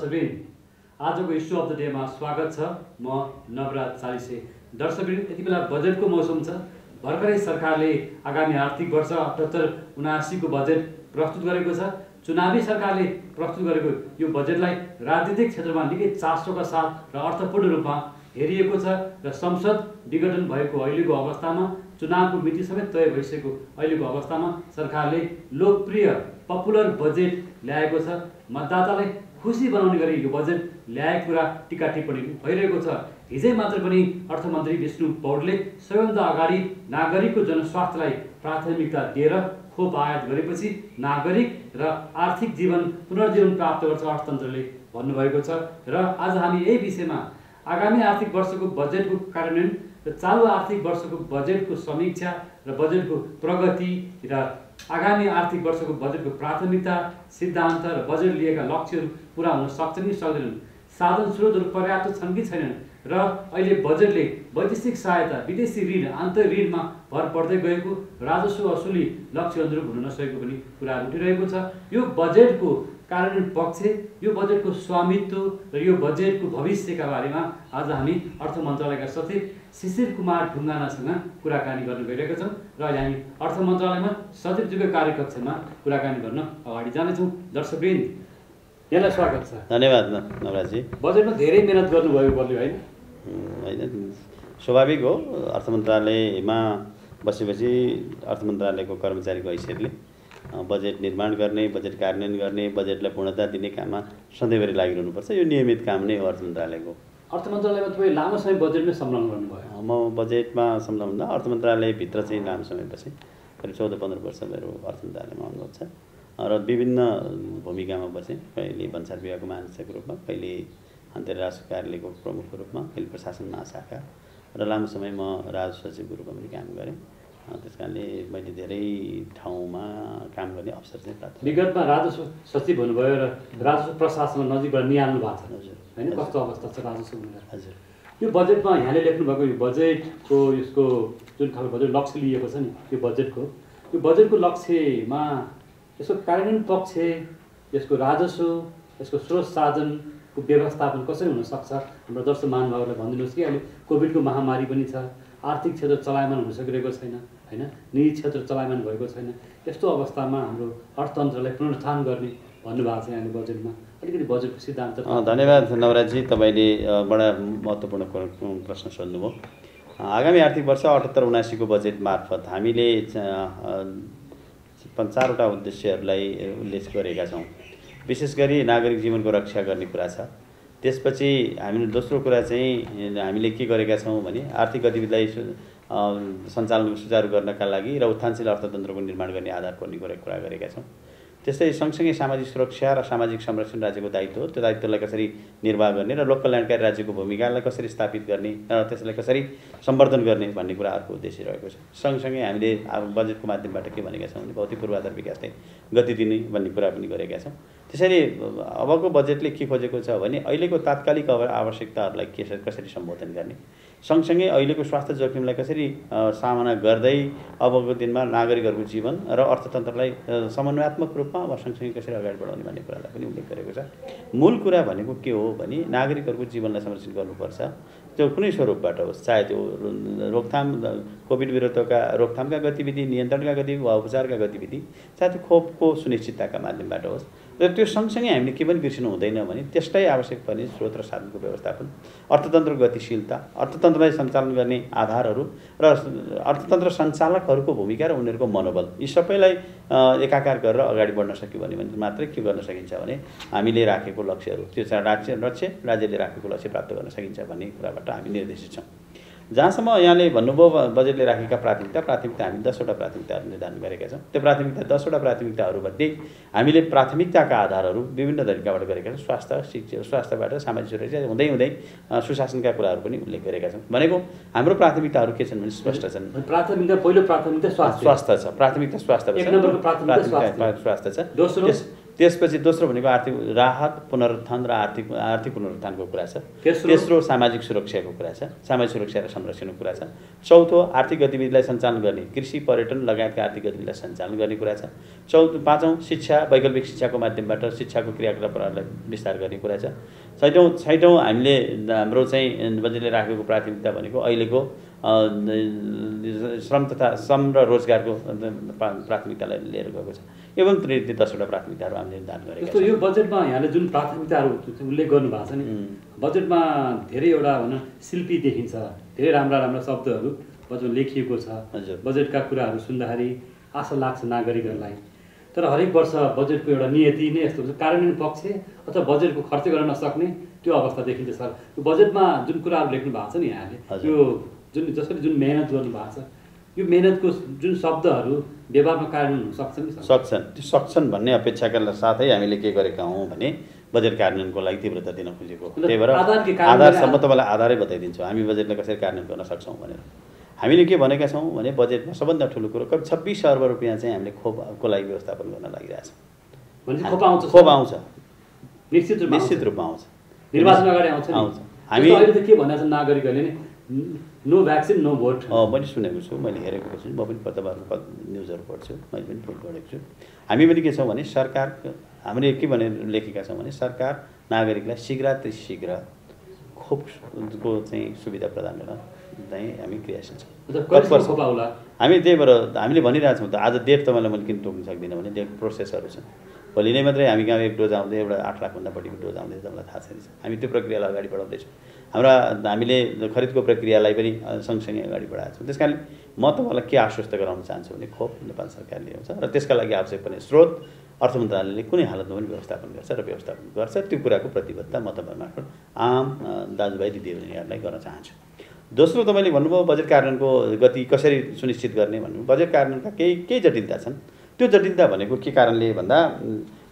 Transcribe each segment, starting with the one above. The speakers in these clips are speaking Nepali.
दर्शकवृन्द, आजको इस्यु अफ द डेमा स्वागत छ। म नवराज चालिसे। दर्शकवृन्द, यति बेला बजेटको मौसम छ। भर्खरै सरकारले आगामी आर्थिक वर्ष 78-79 को बजेट प्रस्तुत गरेको छ। चुनावी सरकारले प्रस्तुत गरेको यो बजेटलाई राजनीतिक क्षेत्रमा निकै चासोका साथ र अर्थपूर्ण रूपमा हेरिएको छ र संसद विघटन भएको अहिलेको अवस्थामा, चुनावको मिति समेत तय भइसकेको अहिलेको अवस्थामा सरकारले लोकप्रिय पपुलर बजेट ल्याएको छ। मतदातालाई खुसी बनाउने गरी यो बजेट ल्याएको कुरा टीका टिप्पणी भइरहेको छ। हिजै मात्र पनि अर्थमन्त्री विष्णु पौडेलले सबैभन्दा अगाडि नागरिकको जनस्वास्थ्यलाई प्राथमिकता दिएर खोप आयात गरेपछि नागरिक र आर्थिक जीवन पुनर्जीवन प्राप्त गर्छ अर्थतन्त्रले भन्नुभएको छ। र आज हामी यही विषयमा आगामी आर्थिक वर्षको बजेटको कार्यान्वयन र चालु आर्थिक वर्षको बजेटको समीक्षा र बजेटको प्रगति र आगामी आर्थिक वर्षको बजेटको प्राथमिकता, सिद्धान्त र बजेट लिएका लक्ष्यहरू पुरा हुन सक्छन् कि सक्दैनन्, साधन स्रोतहरू पर्याप्त छन् कि छैनन्, र अहिले बजेटले वैदेशिक सहायता, विदेशी ऋण, आन्तरिक ऋणमा भर पर्दै गएको, राजस्व असुली लक्ष्य अनुरूप हुन नसकेको पनि कुराहरू उठिरहेको छ। यो बजेटको कार्यान्वयन पक्ष, यो बजेटको स्वामित्व र यो बजेटको भविष्यका बारेमा आज हामी अर्थ मन्त्रालयका सचिव शिशिर कुमार ढुङ्गानासँग कुराकानी गर्न गइरहेका छौँ र अहिले हामी अर्थ मन्त्रालयमा सचिवज्यूको कार्यकक्षमा कुराकानी गर्न अगाडि जानेछौँ। दर्शकवृन्द, यहाँलाई स्वागत छ। धन्यवाद नवराजी। बजेटमा धेरै मेहनत गर्नुभयो बल्यो होइन? होइन, स्वाभाविक हो। अर्थ मन्त्रालयमा बसेपछि अर्थ मन्त्रालयको कर्मचारीको हैसियतले बजेट निर्माण गर्ने, बजेट कार्यान्वयन गर्ने, बजेटलाई पूर्णता दिने काममा सधैँभरि लागिरहनुपर्छ। यो नियमित काम नै हो अर्थ मन्त्रालयको। अर्थ मन्त्रालयमा तपाईँ लामो समय बजेटमै संलग्न गर्नुभयो? म बजेटमा संलग्न हुँदा अर्थ मन्त्रालयभित्र चाहिँ लामो समय बसेँ। करिब 14-15 वर्ष मेरो अर्थ मन्त्रालयमा अनुभव छ र विभिन्न भूमिकामा बसेँ। कहिले भन्सार विभागको महानिर्देशकको रूपमा, कहिले अन्तर्राष्ट्रिय राजस्व कार्यालयको प्रमुखको रूपमा, कहिले प्रशासन महाशाखा र लामो समय म राजस्व सचिवको रूपमा पनि काम गरेँ। त्यस कारणले मैले धेरै ठाउँमा काम गर्ने अवसर चाहिँ प्राप्त। विगतमा राजस्व सचिव हुनुभयो र राजस्व प्रशासनमा नजिकबाट निहाल्नु भएको छ होइन? कस्तो अवस्था छ राजस्व भनेर? हजुर, यो बजेटमा यहाँले लेख्नुभएको यो बजेटको यसको जुन खालको बजेट लक्ष्य लिएको छ नि, यो बजेटको लक्ष्यमा यसको कार्यान्वयन पक्ष, यसको राजस्व, यसको स्रोत साधनको व्यवस्थापन कसरी हुनसक्छ हाम्रो दर्शक महानुभावहरूलाई भनिदिनुहोस् कि अहिले कोभिडको महामारी पनि छ, आर्थिक क्षेत्र चलायमान हुन सकिरहेको छैन होइन, निजी क्षेत्र चलायमान भएको छैन। यस्तो अवस्थामा हाम्रो अर्थतन्त्रलाई पुनरुत्थान गर्ने भन्नुभएको छ यहाँले बजेटमा। अलिकति बजेटको सिद्धान्त। धन्यवाद नवराजी, तपाईँले बडा महत्त्वपूर्ण प्रश्न सोध्नुभयो। आगामी आर्थिक वर्ष 78-79 को बजेट मार्फत हामीले 4वटा उद्देश्यहरूलाई उल्लेख गरेका छौँ। विशेष गरी नागरिक जीवनको रक्षा गर्ने कुरा छ। त्यसपछि हामीले दोस्रो कुरा चाहिँ हामीले के गरेका छौँ भने आर्थिक गतिविधिलाई सञ्चालन सुचारू गर्नका लागि र उत्थानशील अर्थतन्त्रको निर्माण गर्ने आधार पर्ने कुरा गरेका छौँ। त्यस्तै सँगसँगै सामाजिक सुरक्षा र सामाजिक संरक्षण राज्यको दायित्व हो। त्यो दायित्वलाई कसरी निर्वाह गर्ने र लोक कल्याणकारी राज्यको भूमिकालाई कसरी स्थापित गर्ने र त्यसलाई कसरी सम्वर्धन गर्ने भन्ने कुरा अर्को उद्देश्य रहेको छ। सँगसँगै हामीले अब बजेटको माध्यमबाट के भनेका छौँ भने भौतिक पूर्वाधार विकासलाई गति दिने भन्ने कुरा पनि गरेका छौँ। त्यसैले अबको बजेटले के खोजेको छ भने अहिलेको तात्कालिक आवश्यकताहरूलाई कसरी सम्बोधन गर्ने, सँगसँगै अहिलेको स्वास्थ्य जोखिमलाई कसरी सामना गर्दै अबको दिनमा नागरिकहरूको जीवन र अर्थतन्त्रलाई समन्वयात्मक रूपमा अब सँगसँगै कसरी अगाडि बढाउने भन्ने कुरालाई पनि उल्लेख गरेको छ। मूल कुरा भनेको के हो भने नागरिकहरूको जीवनलाई संरक्षित गर्नुपर्छ। त्यो कुनै स्वरूपबाट होस्, चाहे त्यो रोकथाम, कोभिड विरुद्धका रोकथामका गतिविधि, नियन्त्रणका गतिविधि वा उपचारका गतिविधि, चाहे त्यो खोपको सुनिश्चितताका माध्यमबाट होस्। र त्यो सँगसँगै हामीले के पनि बिर्सिनु हुँदैन भने त्यसलाई आवश्यक पर्ने स्रोत र साधनको व्यवस्थापन, अर्थतन्त्रको गतिशीलता, अर्थतन्त्रलाई सञ्चालन गर्ने आधारहरू र अर्थतन्त्र सञ्चालकहरूको भूमिका र उनीहरूको मनोबल, यी सबैलाई एकाकार गरेर अगाडि बढ्न सक्यो भने मात्रै के गर्न सकिन्छ भने हामीले राखेको लक्ष्यहरू, त्यो राज्यले राखेको लक्ष्य प्राप्त गर्न सकिन्छ भन्ने कुराबाट हामी निर्देशित छौँ। जहाँसम्म यहाँले भन्नुभयो बजेटले राखेका प्राथमिकता हामी 10वटा प्राथमिकताहरू निर्धारण गरेका छौँ। त्यो 10वटा प्राथमिकताहरूमध्ये हामीले प्राथमिकताका आधारहरू विभिन्न तरिकाबाट गरेका छौँ। स्वास्थ्यबाट सामाजिक सुरक्षा हुँदै सुशासनका कुराहरू पनि उल्लेख गरेका छौँ। भनेको हाम्रो प्राथमिकताहरू के छन् भने स्पष्ट छन्। पहिलो प्राथमिकता स्वास्थ्य छ। प्राथमिकता स्वास्थ्य छ। एक नम्बरको प्राथमिकता स्वास्थ्य छ। त्यसपछि दोस्रो भनेको आर्थिक राहत पुनरुत्थान र आर्थिक पुनरुत्थानको कुरा छ। तेस्रो सामाजिक सुरक्षाको कुरा छ, सामाजिक सुरक्षा र संरक्षणको कुरा छ। चौथो आर्थिक गतिविधिलाई सञ्चालन गर्ने, कृषि पर्यटन लगायतका आर्थिक गतिविधिलाई सञ्चालन गर्ने कुरा छ। पाँचौँ शिक्षा, वैकल्पिक शिक्षाको माध्यमबाट शिक्षाको क्रियाकलापहरूलाई विस्तार गर्ने कुरा छ। छैटौँ हामीले हाम्रो चाहिँ बजेटले राखेको प्राथमिकता भनेको अहिलेको श्रम र रोजगारको प्राथमिकतालाई लिएर गएको छ। एवं 10वटा प्राथमिकताहरू हामीले निर्धारण गरेका छौँ। यो बजेटमा यहाँले जुन प्राथमिकताहरू उल्लेख गर्नुभएको छ नि, बजेटमा धेरैवटा शिल्पी देखिन्छ, धेरै राम्रा राम्रा शब्दहरू बजेटमा लेखिएको छ। बजेटका कुराहरू सुन्दाखेरि आशा लाग्छ नागरिकहरूलाई। तर हरेक वर्ष बजेटको एउटा नियति नै यस्तो हुन्छ, कार्यान्वयन पक्ष अथवा बजेटको खर्च गर्न नसक्ने त्यो अवस्था देखिन्छ सर। यो बजेटमा जुन कुराहरू लेख्नु भएको छ नि यहाँले, यो जसरी जुन मेहनत गर्नुभएको छ, यो मेहनतको जुन शब्दहरू व्यवहारमा कार्यान्वयन हुन सक्छन् नि? सक्छन् भन्ने अपेक्षाका साथै हामीले के गरेका हौँ भने बजेट कार्यान्वयनको लागि तीव्रता दिन खोजेको। त्यही भएर आधारसम्म तपाईँलाई आधारै बताइदिन्छु हामी बजेटलाई कसरी कार्यान्वयन गर्न सक्छौँ भनेर। हामीले के भनेका छौँ भने बजेटमा सबभन्दा ठुलो कुरो करिब 26 अर्ब रुपियाँ चाहिँ हामीले खोपको लागि व्यवस्थापन गर्न लागिरहेछौँ। खोप आउँछ, निश्चित रूपमा आउँछ, निर्वाचन अगाडि आउँछ। हामी अहिले त के भनेको छ नागरिकहरूले नि, नो भ्याक्सिन नो भोट। मैले सुनेको छु, मैले हेरेको छु, म पनि तपाईँहरूको न्युजहरू पढ्छु, मैले पनि पढेको छु। हामी पनि के छौँ भने सरकार, हामीले के भनेर लेखेका छौँ भने सरकार नागरिकलाई शीघ्र खोपको चाहिँ सुविधा प्रदान गर्न चाहिँ हामी क्रियाशील छौँ। हामी त्यही भएर हामीले भनिरहेछौँ त। आज डेट तपाईँलाई मैले किन तोक्न सक्दिनँ भने डेट प्रोसेसहरू छन्। भोलि नै मात्रै हामी कहाँ एक डोज आउँदै एउटा 8 लाखभन्दा बढीको डोज आउँदै तपाईँलाई थाहा छैन। हामी त्यो प्रक्रियालाई अगाडि बढाउँदैछौँ। हामीले खरिदको प्रक्रियालाई पनि सँगसँगै अगाडि बढाएको छौँ। त्यस कारणले म तपाईँलाई के आश्वस्त गराउन चाहन्छु भने खोप नेपाल सरकारले ल्याउँछ र त्यसका लागि आवश्यक पर्ने स्रोत अर्थ मन्त्रालयले कुनै हालतमा पनि व्यवस्थापन गर्छ। त्यो कुराको प्रतिबद्धता म तपाईँ मार्फत आम दाजुभाइ दिदीबहिनीहरूलाई गर्न चाहन्छु। दोस्रो तपाईँले भन्नुभयो बजेट कार्यान्वयनको गति कसरी सुनिश्चित गर्ने भन्नु। बजेट कार्यान्वयनका केही जटिलता छन्। त्यो जटिलता भनेको के कारणले भन्दा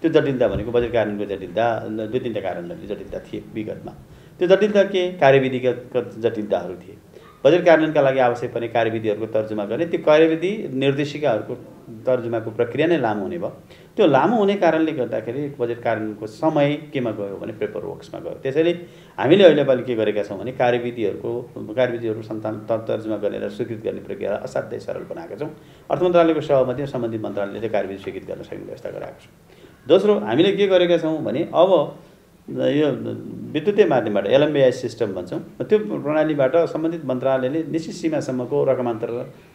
त्यो जटिलता भनेको बजेट कार्यान्वयनको जटिलता 2-3टा कारणले जटिलता थिए विगतमा। त्यो जटिलता के कार्यविधिगत जटिलताहरू थिए। बजेट कार्यान्वयनका लागि आवश्यक पर्ने कार्यविधिहरूको तर्जुमा गर्ने, त्यो कार्यविधि निर्देशिकाहरूको तर्जुमाको प्रक्रिया नै लामो हुने भयो। त्यो लामो हुने कारणले गर्दाखेरि बजेट कार्यान्वयनको समय केमा गयो भने पेपर वर्क्समा गयो। त्यसैले हामीले अहिले के गरेका छौँ भने कार्यविधिहरू तर्जुमा गरेर स्वीकृत गर्ने प्रक्रियालाई असाध्यै सरल बनाएका छौँ। अर्थ मन्त्रालयको सहमतिमा सम्बन्धित मन्त्रालयले त्यो कार्यविधि स्वीकृत गर्न सक्ने व्यवस्था गराएको छौँ। दोस्रो हामीले के गरेका छौँ भने अब यो विद्युतीय माध्यमबाट LMBI सिस्टम भन्छौँ, त्यो प्रणालीबाट सम्बन्धित मन्त्रालयले निश्चित सीमासम्मको रकमान्तर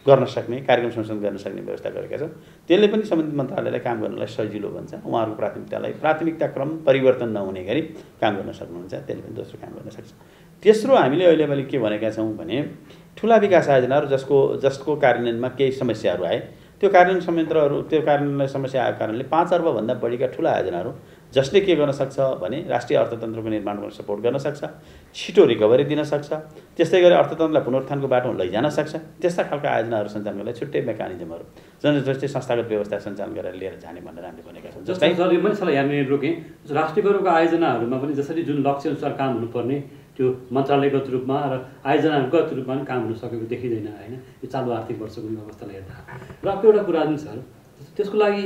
गर्न सक्ने, कार्यक्रम संशोधन गर्न सक्ने व्यवस्था गरेका छौँ। त्यसले पनि सम्बन्धित मन्त्रालयलाई काम गर्नलाई सजिलो भन्छ। उहाँहरूको प्राथमिकता क्रम परिवर्तन नहुने गरी काम गर्न सक्नुहुन्छ, त्यसले पनि दोस्रो काम गर्न सक्छ। तेस्रो हामीले अहिले के भनेका छौँ भने ठुला विकास आयोजनाहरू जसको कार्यान्वयनमा केही समस्याहरू आए, त्यो कार्यान्वयनलाई समस्या आएको कारणले 5 अर्बभन्दा बढीका ठुला आयोजनाहरू जसले के गर्न सक्छ भने राष्ट्रिय अर्थतन्त्रको निर्माण गर्न सपोर्ट गर्न सक्छ, छिटो रिकभरी दिन सक्छ, त्यस्तै गरी अर्थतन्त्रलाई पुनरुत्थानको बाटोमा लैजान सक्छ, त्यस्ता खालका आयोजनाहरू सञ्चालन गर्नलाई छुट्टै मेकानिजमहरू जस्तै संस्थागत व्यवस्था सञ्चालन गरेर लिएर जाने भनेर हामीले भनेका छौँ। जस्तै सर मैले सल्लाह यहाँनिर रोकेँ, राष्ट्रियकरणको आयोजनाहरूमा पनि जसरी जुन लक्ष्य अनुसार काम हुनुपर्ने त्यो मन्त्रालयगत रूपमा र आयोजनागत रूपमा पनि काम हुन सकेको देखिँदैन होइन, यो चालु आर्थिक वर्षको अवस्थालाई हेर्दा। र अर्को एउटा कुरा जुन छ त्यसको लागि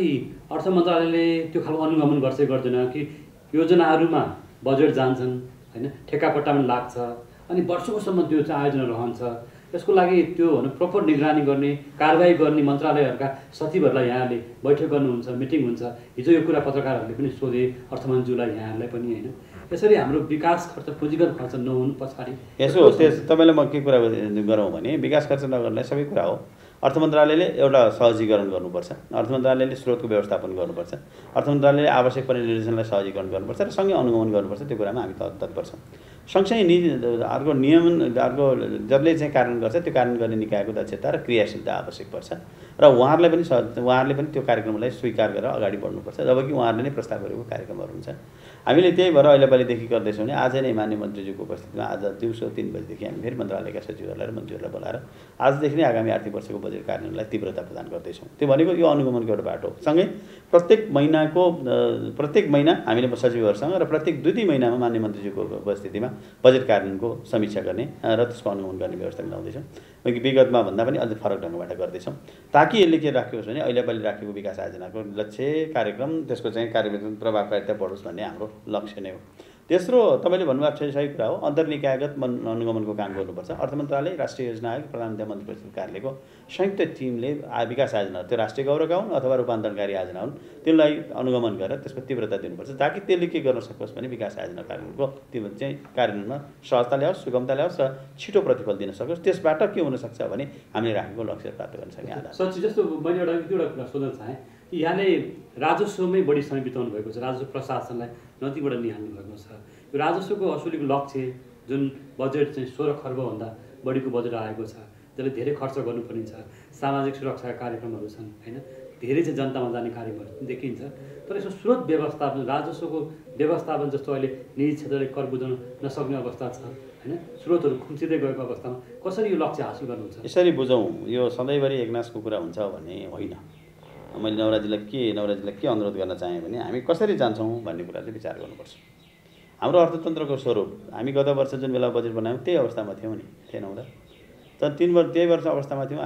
अर्थ मन्त्रालयले त्यो खालको अनुगमन गर्दैन कि योजनाहरूमा बजेट जान्छन् होइन, ठेक्कापट्टा पनि लाग्छ अनि वर्षौँसम्म त्यो चाहिँ आयोजना रहन्छ। यसको लागि त्यो प्रपर निगरानी गर्ने, कारबाही गर्ने मन्त्रालयहरूका सचिवहरूलाई यहाँले बैठक गर्नुहुन्छ, मिटिङ हुन्छ। हिजो यो कुरा पत्रकारहरूले पनि सोधे अर्थमन्त्रीलाई यहाँहरूलाई पनि होइन। यसरी हाम्रो विकास खर्च पुँजीगत खर्च नहुनु पछाडि तपाईँलाई म के कुरा गरौँ भने विकास खर्च नगर्नलाई सबै कुरा हो। अर्थ मन्त्रालयले एउटा सहजीकरण गर्नुपर्छ, अर्थ मन्त्रालयले स्रोतको व्यवस्थापन गर्नुपर्छ, अर्थ मन्त्रालयले आवश्यक पर्ने निर्देशनलाई सहजीकरण गर्नुपर्छ र सँगै अनुगमन गर्नुपर्छ। त्यो कुरामा हामी तत्पर छौँ। सँगसँगै अर्को जसले चाहिँ कार्यान्वयन गर्छ त्यो कार्यान्वयन गर्ने निकायको दक्षता र क्रियाशीलता आवश्यक पर्छ र उहाँहरूले पनि त्यो कार्यक्रमलाई स्वीकार गरेर अगाडि बढ्नुपर्छ, जबकि उहाँहरूले नै प्रस्ताव गरेको कार्यक्रमहरू हुन्छ। हामीले त्यही भएर अहिलेपालिदेखि गर्दैछौँ भने आज नै माननीय मन्त्रीज्यूको उपस्थितिमा आज दिउँसो 3 बजेदेखि हामी फेरि मन्त्रालयका सचिवहरूलाई र मन्त्रीहरूलाई बोलाएर आजदेखि नै आगामी आर्थिक वर्षको बजेट कार्यान्वयनलाई तीव्रता प्रदान गर्दैछौँ। त्यो भनेको यो अनुगमनको एउटा बाटो हो। सँगै प्रत्येक महिना हामीले सचिवहरूसँग र प्रत्येक 2-3 महिनामा माननीय मन्त्रीज्यूको उपस्थितिमा बजेट कार्यान्वयनको समीक्षा गर्ने र त्यसको अनुगमन गर्ने व्यवस्था मिलाउँदैछौँ। विगतमा भन्दा पनि अझ फरक ढङ्गबाट गर्दैछौँ, ताकि यसले के राखेको छ भने अहिले राखेको विकास आयोजनाको लक्ष्य कार्यक्रम त्यसको चाहिँ कार्यान्वयन प्रभावकारिता बढोस् भन्ने हाम्रो लक्ष्य नै हो। तेस्रो तपाईँले भन्नुभएको छ सही कुरा हो, अन्तर्निकायगत अनुगमनको काम गर्नुपर्छ। अर्थ मन्त्रालय, राष्ट्रिय योजना आयोग, प्रधानमन्त्री मन्त्री परिषद कार्यालयको संयुक्त टिमले विकास आयोजना, त्यो राष्ट्रिय गौरवका हुन् अथवा रूपान्तरणकारी आयोजना हुन्, त्यसलाई अनुगमन गरेर त्यसको तीव्रता दिनुपर्छ, ताकि त्यसले के गर्न सकोस् भने विकास आयोजना कार्यान्वयनको तीव्र चाहिँ कार्यान्वयनमा सहजता ल्याओस्, सुगमता ल्याओस् र छिटो प्रतिफल दिन सकोस्। त्यसबाट के हुनसक्छ भने हामीले राखेको लक्ष्य प्राप्त गर्न सक्ने आधार। सचिव, जस्तो मैले एउटा कुरा सोध्न चाहेँ कि यहाँले राजस्वमै बढी समय बिताउनु भएको छ, राजस्व प्रशासनलाई नदीबाट निहाल्नु भएको छ। यो राजस्वको असुलीको लक्ष्य जुन बजेट चाहिँ 16 खर्बभन्दा बढीको बजेट आएको छ, त्यसले धेरै खर्च गर्नुपर्ने छ, सामाजिक सुरक्षाका कार्यक्रमहरू छन् होइन, धेरै चाहिँ जनतामा जाने कार्यक्रमहरू देखिन्छ। तर यसो स्रोत व्यवस्थापन, राजस्वको व्यवस्थापन जस्तो अहिले निजी क्षेत्रले कर बुझाउन नसक्ने अवस्था छ होइन, स्रोतहरू खुम्चिँदै गएको अवस्थामा कसरी यो लक्ष्य हासिल गर्नुहुन्छ? यसरी बुझौँ, यो सधैँभरि एकनासको कुरा हुन्छ भन्ने होइन। मैले नवराजीलाई के अनुरोध गर्न चाहेँ भने हामी कसरी जान्छौँ भन्ने कुरा चाहिँ विचार गर्नुपर्छ। हाम्रो अर्थतन्त्रको स्वरूप हामी गत वर्ष जुन बेला बजेट बनायौँ त्यही अवस्थामा थियौँ नि, थिएनौँ र? तर त्यही वर्ष अवस्थामा थियौँ।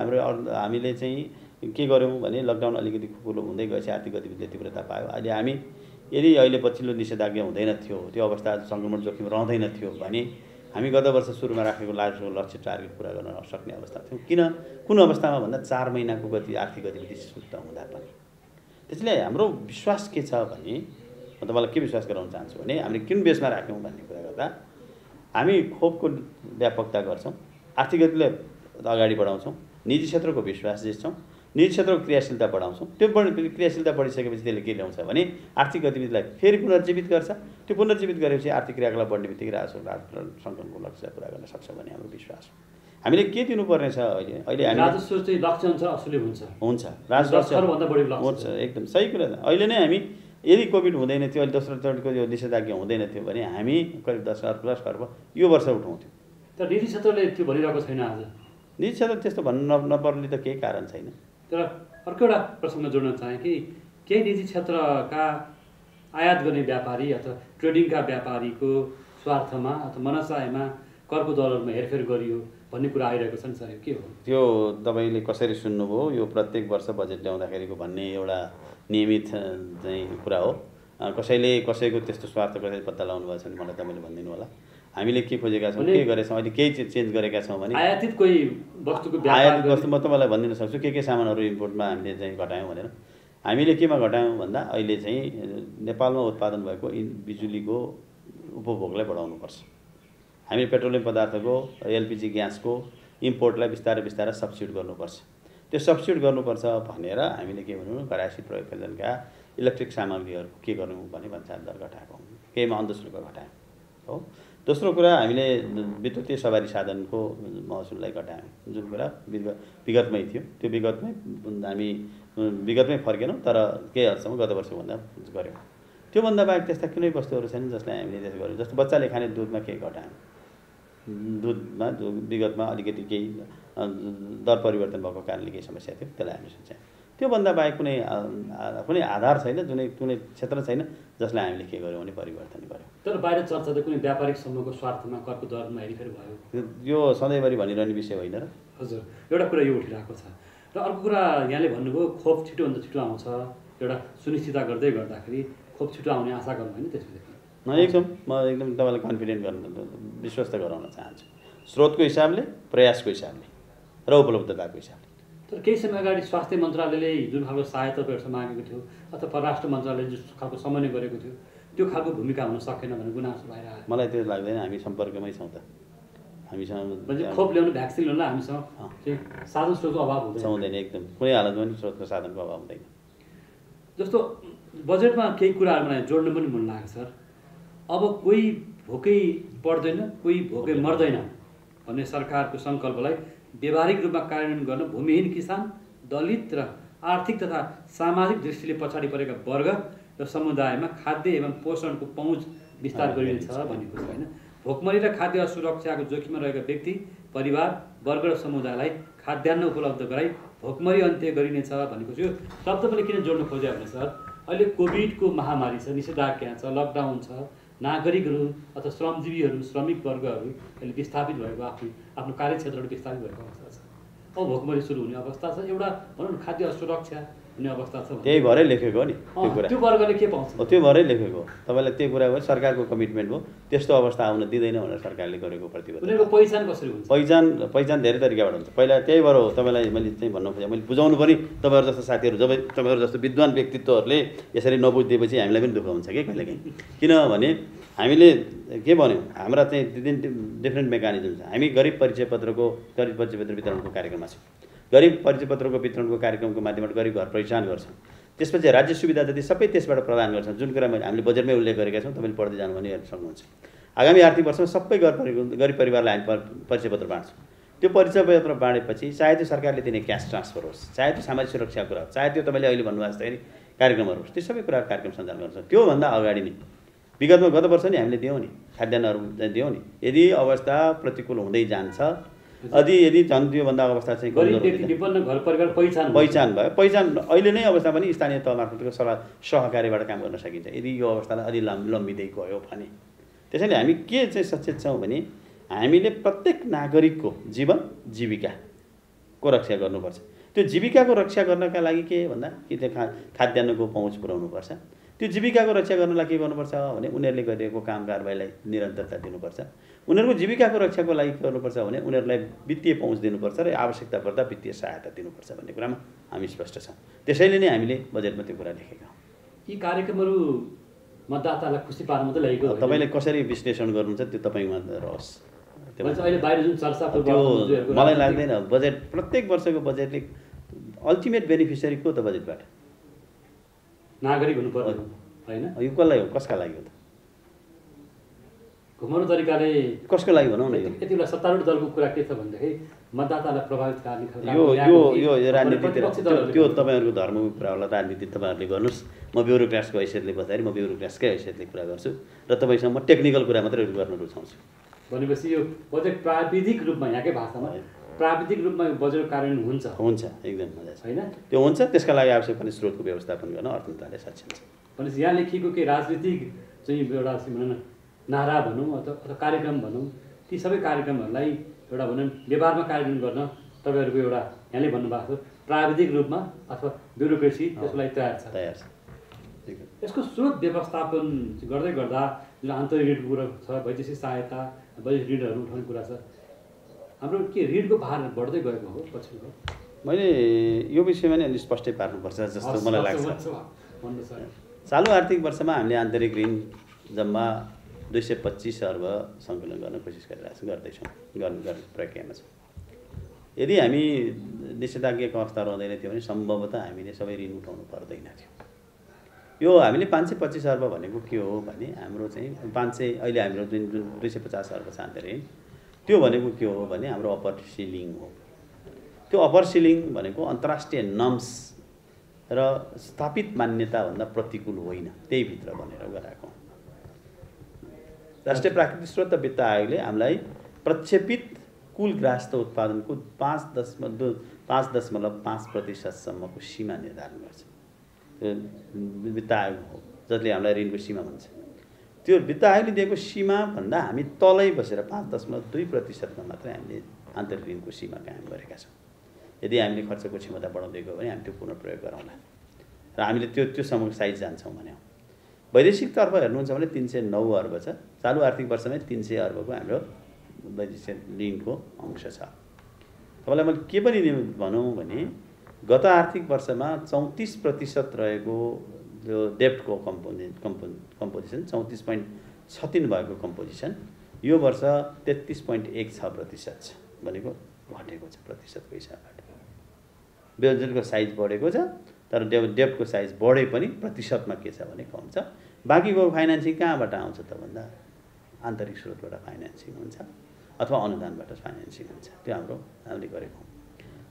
हामीले चाहिँ के गर्यौँ भने लकडाउन अलिकति खुकुलो हुँदै गएपछि आर्थिक गतिविधिले तीव्रता पायो। अहिले पछिल्लो निषेधाज्ञा हुँदैन थियो, त्यो अवस्था सङ्क्रमण जोखिम रहँदैन थियो भने हामी गत वर्ष सुरुमा राखेको लक्ष्य टार्गेट पुरा गर्न सक्ने अवस्था थियौँ। कुन अवस्थामा भन्दा 4 महिनाको आर्थिक गतिविधि सुस्त हुँदा पनि। त्यसले हाम्रो विश्वास के छ भने, म तपाईँलाई के विश्वास गराउन चाहन्छु भने, हामीले किन बेसमा राख्यौँ भन्ने कुरा गर्दा हामी खोपको व्यापकता गर्छौँ, आर्थिक गतिलाई अगाडि बढाउँछौँ, निजी क्षेत्रको विश्वास जित्छौँ, निजी क्षेत्रको क्रियाशीलता बढाउँछौँ। त्यो क्रियाशीलता बढिसकेपछि त्यसले के ल्याउँछ भने आर्थिक गतिविधिलाई फेरि पुनर्जीवित गर्छ। त्यो पुनर्जीवित गरेपछि आर्थिक क्रियाकलाप बढ्ने बित्तिकै राजस्व सङ्कलनको लक्ष्य पुरा गर्न सक्छ भन्ने हाम्रो विश्वास हो। हामीले के दिनुपर्ने छ अहिले हामी राजस्व चाहिँ लक्ष्य अनुसार असुली हुन्छ हुन्छ एकदम सही कुरा। अहिले नै हामी यदि कोभिड हुँदैन थियो, अहिले दोस्रो चरणको यो निषेधाज्ञा हुँदैन थियो भने हामी करिब 10 खर्ब यो वर्ष उठाउँथ्यौँ। तर निजी क्षेत्रले त्यो भनिरहेको छैन। आज निजी क्षेत्र त्यस्तो भन्नु नपर्ने त केही कारण छैन। तर अर्को एउटा प्रसङ्ग जोड्न चाहेँ कि केही निजी क्षेत्रका आयात गर्ने व्यापारी अथवा ट्रेडिङका व्यापारीको स्वार्थमा अथवा मनसायमा करको दरहरूमा हेरफेर गरियो भन्ने कुरा आइरहेको छ नि सर, के हो त्यो? तपाईँले कसरी सुन्नुभयो? यो प्रत्येक वर्ष बजेट ल्याउँदाखेरिको भन्ने एउटा नियमित चाहिँ कुरा हो। कसैले कसैको त्यस्तो स्वार्थ कसैले पत्ता लगाउनु भएको छ भने मलाई तपाईँले भनिदिनु होला। हामीले के खोजेका छौँ, के गरेका छौँ, अहिले केही चेन्ज गरेका छौँ भने आयातित कोही वस्तुको आयातित वस्तु म तपाईँलाई भनिदिन सक्छु के सामानहरू इम्पोर्टमा हामीले चाहिँ घटायौँ भनेर। हामीले केमा घटायौँ भन्दा अहिले चाहिँ नेपालमा उत्पादन भएको बिजुलीको उपभोगलाई बढाउनुपर्छ। हामी पेट्रोलियम पदार्थको, एलपिजी ग्यासको इम्पोर्टलाई बिस्तारै सब्सिट्युट गर्नुपर्छ। त्यो सब्सिट्युट गर्नुपर्छ भनेर हामीले के भनौँ, घरायसी प्रयोग खेलनका इलेक्ट्रिक सामग्रीहरू के गर्नु भने भन्सार दर घटाएको, केहीमा अन्धशुल्क घटायौँ हो। दोस्रो कुरा, हामीले विद्युतीय सवारी साधनको महसुललाई घटायौँ, जुन कुरा विगतमै थियो। त्यो विगतमै फर्केनौँ, तर केही हदसम्म गत वर्षभन्दा गऱ्यौँ। त्योभन्दा बाहेक त्यस्ता कुनै वस्तुहरू छैनन् जसलाई हामीले त्यसो गऱ्यौँ। जस्तो बच्चाले खाने दुधमा केही घटायौँ, दुधमा विगतमा अलिकति केही दर परिवर्तन भएको कारणले केही समस्या थियो, त्यसलाई हामीले सोच्यौँ। त्योभन्दा बाहेक कुनै आधार छैन, कुनै क्षेत्र छैन जसलाई हामीले के गर्यौँ भने परिवर्तन गऱ्यौँ। तर बाहिर चर्चा त कुनै व्यापारिक समूहको स्वार्थमा करको दरमा हेरफेर भयो, यो सधैँभरि भनिरहने विषय होइन र? हजुर, एउटा कुरा यो उठिरहेको छ। र अर्को कुरा यहाँले भन्नुभयो खोप छिटोभन्दा छिटो आउँछ, एउटा सुनिश्चितता गर्दाखेरि खोप छिटो आउने आशा गर्नु होइन? त्यसपछि म एकदम तपाईँलाई कन्फिडेन्ट विश्वस्त गराउन चाहन्छु, स्रोतको हिसाबले, प्रयासको हिसाबले र उपलब्धताको हिसाबले। तर केही समय अगाडि स्वास्थ्य मन्त्रालयले जुन खालको सहायता तपाईँहरूसँग मागेको थियो अथवा परराष्ट्र मन्त्रालयले जुन खालको समन्वय गरेको थियो त्यो खालको भूमिका हुन सकेन भने गुनासो भएर आयो। मलाई त्यो लाग्दैन, हामी सम्पर्कमै छौँ त। हामीसँग खोप ल्याउनु, भ्याक्सिन ल्याउनु हामीसँग चाहिँ साधन स्रोतको अभाव हुँदैन, एकदम कुनै हालतमा पनि स्रोतको साधनको अभाव हुँदैन। जस्तो बजेटमा केही कुराहरू मलाई जोड्नु पनि मन लाग्छ सर। अब कोही भोकै पर्दैन, कोही भोकै मर्दैन भन्ने सरकारको सङ्कल्पलाई व्यावहारिक रूपमा कार्यान्वयन गर्न भूमिहीन किसान, दलित र आर्थिक तथा सामाजिक दृष्टिले पछाडि परेका वर्ग र समुदायमा खाद्य एवं पोषणको पहुँच विस्तार गरिनेछ भनेको छ होइन। भोकमरी र खाद्य असुरक्षाको जोखिममा रहेका व्यक्ति, परिवार, वर्ग र समुदायलाई खाद्यान्न उपलब्ध गराई भोकमरी अन्त्य गरिनेछ भनेको छु। शब्द पनि किन जोड्नु खोज्यो भने सर, अहिले कोभिडको महामारी छ, निषेधाज्ञा छ, लकडाउन छ, नागरिकहरू अथवा श्रमजीवीहरू श्रमिक वर्गहरू अहिले विस्थापित भएको आफ्नो कार्यक्षेत्रबाट विस्थापित भएको अवस्था छ। अब भोकमरी सुरु हुने अवस्था छ, एउटा भनौँ न खाद्य असुरक्षा हुने अवस्था छ। त्यही भरै लेखेको हो नि त्यो कुरा, त्यो वर्गले के पाउँछ? त्यो भरै लेखेको हो। तपाईँलाई त्यो कुरा भयो, सरकारको कमिटमेन्ट हो, त्यस्तो अवस्था आउन दिँदैन भनेर सरकारले गरेको प्रतिबद्धता। उनीहरूको पहिचान कसरी हुन्छ? पहिचान धेरै तरिकाबाट हुन्छ। पहिला त्यही भएर हो तपाईँलाई मैले चाहिँ भन्नु खोजेँ, मैले बुझाउनु पनि तपाईँहरू जस्तो साथीहरू, जब तपाईँहरू जस्तो विद्वान व्यक्तित्वहरूले यसरी नबुझिदिएपछि हामीलाई पनि दुःख हुन्छ कि कहिलेकाहीँ। किनभने हामीले के भन्यौँ, हाम्रा चाहिँ डिफ्रेन्ट मेकानिजम छ। हामी गरिब परिचय पत्र वितरणको कार्यक्रममा छौँ। गरिब परिचय पत्रको वितरणको कार्यक्रमको माध्यमबाट गरिब घर पहिचान गर्छौँ। त्यसपछि राज्य सुविधा जति सबै त्यसबाट प्रदान गर्छौँ, जुन कुरा हामीले बजेटमै उल्लेख गरेका छौँ। तपाईँले पढ्दै जानु भने हेर्न सक्नुहुन्छ। आगामी आर्थिक वर्षमा सबै गरिब परिवारलाई हामी परिचय पत्र बाँड्छौँ। त्यो परिचय पत्र बाँडेपछि चाहे त्यो सरकारले दिने क्यास ट्रान्सफर होस्, चाहे त्यो सामाजिक सुरक्षाको कुरा होस्, चाहे त्यो तपाईँले अहिले भन्नुभएको जस्तै कार्यक्रमहरू होस्, त्यो सबै कुरा कार्यक्रम सञ्चालन गर्छौँ। त्योभन्दा अगाडि नै विगतमा गत वर्ष नि हामीले दियौँ नि, खाद्यान्नहरू दियौँ नि। यदि अवस्था प्रतिकूल हुँदै जान्छ, यदि झन् त्योभन्दा अवस्था चाहिँ पहिचान भयो, पहिचान अहिले नै अवस्था पनि स्थानीय तह मार्फतको सहकार्यबाट काम गर्न सकिन्छ यदि यो अवस्थालाई अलि लम्बिँदै गयो भने। त्यसैले हामी के चाहिँ सचेत छौँ भने हामीले प्रत्येक नागरिकको जीवन जीविकाको रक्षा गर्नुपर्छ। त्यो जीविकाको रक्षा गर्नका लागि के भन्दा कि त्यो खाद्यान्नको पहुँच पुर्याउनुपर्छ। त्यो जीविकाको रक्षा गर्नलाई के गर्नुपर्छ भने उनीहरूले गरिरहेको काम कारबाहीलाई निरन्तरता दिनुपर्छ। उनीहरूको जीविकाको रक्षाको लागि के गर्नुपर्छ भने उनीहरूलाई वित्तीय पहुँच दिनुपर्छ र आवश्यकता पर्दा वित्तीय सहायता दिनुपर्छ भन्ने कुरामा हामी स्पष्ट छौँ। त्यसैले नै हामीले बजेटमा त्यो कुरा लेखेका हौँ। यी कार्यक्रमहरू मतदातालाई खुसी पार्न मात्रै लागेको, तपाईँले कसरी विश्लेषण गर्नुहुन्छ त्यो तपाईँमा रहोस्। अहिले बाहिर जुन चर्चा त्यो मलाई लाग्दैन। बजेट प्रत्येक वर्षको बजेटले अल्टिमेट बेनिफिसियरी को त बजेटबाट नागरिक हुनु पर्यो हैन? यो कसलाई हो, कसका लागि हो त? घुमाउरो तरिकाले कसको लागि भनौँ न। यति बेला सत्तारूढ दलको कुरा के छ भनेदेखि मतदातालाई प्रभावित पार्ने यो राजनीति त्यो तपाईँहरूको धर्मको कुरा होला, राजनीति तपाईँहरूले गर्नुहोस्। म ब्युरोक्राट्सको हैसियतले बजाएर म ब्युरोक्राट्सकै हैसियतले कुरा गर्छु र तपाईँसँग म टेक्निकल कुरा मात्रै गर्न रुचाउँछु। भनेपछि यो बजेट प्राविधिक रूपमा यहाँकै भाषामा प्राविधिक रूपमा बजेट कार्यान्वयन हुन्छ एकदम मजा छ हैन? त्यो हुन्छ। त्यसका लागि आवश्यक पनि स्रोतको व्यवस्थापन गर्न अर्थ मन्त्रालय सक्षम छ। भनेपछि यहाँ लेखिएको के राजनीतिक चाहिँ एउटा भनौँ न नारा भनौँ अथवा कार्यक्रम भनौँ, ती सबै कार्यक्रमहरूलाई एउटा भनौँ व्यवहारमा कार्यान्वयन गर्न तपाईँहरूको एउटा यहाँले भन्नुभएको प्राविधिक रूपमा अथवा ब्युरोक्रेसी त्यसको लागि तयार छ। यसको स्रोत व्यवस्थापन गर्दै गर्दा जुन आन्तरिक ऋणको कुरा छ, वैदेशिक सहायता, वैदेशिक ऋणहरू उठाउने कुरा छ, हाम्रो के ऋणको भार बढ्दै गएको हो पछिल्लो? मैले यो विषयमा नि अलि स्पष्टै पार्नुपर्छ जस्तो मलाई लाग्छ। चालु आर्थिक वर्षमा हामीले आन्तरिक ऋण जम्मा 225 अर्ब सङ्कलन गर्न कोसिस गर्दैछौँ, गर्ने प्रक्रियामा छौँ। यदि हामी निषेधाज्ञाको अवस्था रहँदैन थियो भने सम्भवतः हामीले सबै ऋण उठाउनु पर्दैन थियो। यो हामीले 525 अर्ब भनेको के हो भने हाम्रो चाहिँ 500 अहिले हाम्रो जुन 250 अर्ब छ आन्तरिक ऋण, त्यो भनेको के हो भने हाम्रो अप्पर सिलिङ हो। त्यो अप्पर सिलिङ भनेको अन्तर्राष्ट्रिय नर्म्स र स्थापित मान्यताभन्दा प्रतिकूल होइन, त्यही भित्र भनेर गराएको। राष्ट्रिय प्राकृतिक स्रोत वित्त आयोगले हामीलाई प्रक्षेपित कुल ग्राहस्थ उत्पादनको 5.5% सीमा निर्धारण गर्छ। त्यो वित्त आयोग हो जसले हामीलाई ऋणको सीमा भन्छ। त्यो वित्त आयोगले दिएको सीमाभन्दा हामी तलै बसेर 5.2%मा मात्रै हामीले आन्तरिक ऋणको सीमा कायम गरेका छौँ। यदि हामीले खर्चको क्षमता बढाउँदै गयो भने हामी त्यो पुनः प्रयोग गरौँला र हामीले त्यो सम्मको साइज जान्छौँ भने। वैदेशिकतर्फ हेर्नुहुन्छ भने 309 अर्ब छ। चालु आर्थिक वर्षमै 300 अर्बको हाम्रो वैदेशिक ऋणको अंश छ। तपाईँलाई मैले के पनि भनौँ भने गत आर्थिक वर्षमा 34% रहेको जो डेप्टको कम्पोजिसन 34.36 भएको कम्पोजिसन यो वर्ष 33.16% छ भनेको घटेको छ प्रतिशतको हिसाबबाट। बजेटको साइज बढेको छ तर डेप्टको साइज बढे पनि प्रतिशतमा के छ भने कम छ। बाँकीको फाइनेन्सिङ कहाँबाट आउँछ त भन्दा आन्तरिक स्रोतबाट फाइनेन्सिङ हुन्छ अथवा अनुदानबाट फाइनेन्सिङ हुन्छ। त्यो हामीले गरेको।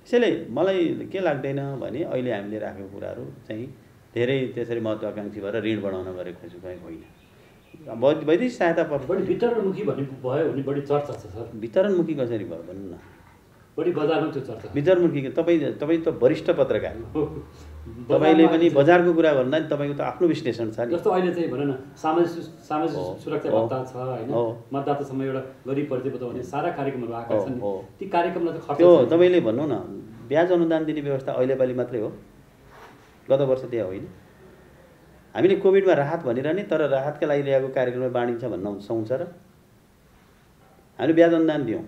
त्यसैले मलाई के लाग्दैन भने अहिले हामीले राखेको कुराहरू चाहिँ धेरै त्यसरी महत्त्वाकांक्षी भएर ऋण बढाउन गरेको होइन। वैदेशिक सहायता बढी वितरणमुखी भन्ने भयो भने बढी चर्चा छ सर। वितरणमुखी कसरी भयो भन्नु न? बढी बजारमा त्यो चर्चा। वितरणमुखी तपाईँ त वरिष्ठ पत्रकार तपाईँले पनि बजारको कुरा भन्दा नि तपाईँको त आफ्नो विश्लेषण छ नि। जस्तो अहिले चाहिँ भनौँ न सामाजिक सुरक्षा भत्ता छ होइन, मतदातासम्म एउटा गरिब परिचयपत्र भन्ने सारा कार्यक्रमहरू आएका छन्। ती कार्यक्रमलाई त खर्च त्यो तपाईँले भन्नु न ब्याज अनुदान दिने व्यवस्था अहिलेपालि मात्रै हो, गत वर्ष त्यहाँ होइन। हामीले कोभिडमा राहत भनेर नि, तर राहतका लागि ल्याएको कार्यक्रममा बाँडिन्छ भन्न सुहाउँछ र? हामीले ब्याज अनुदान दियौँ,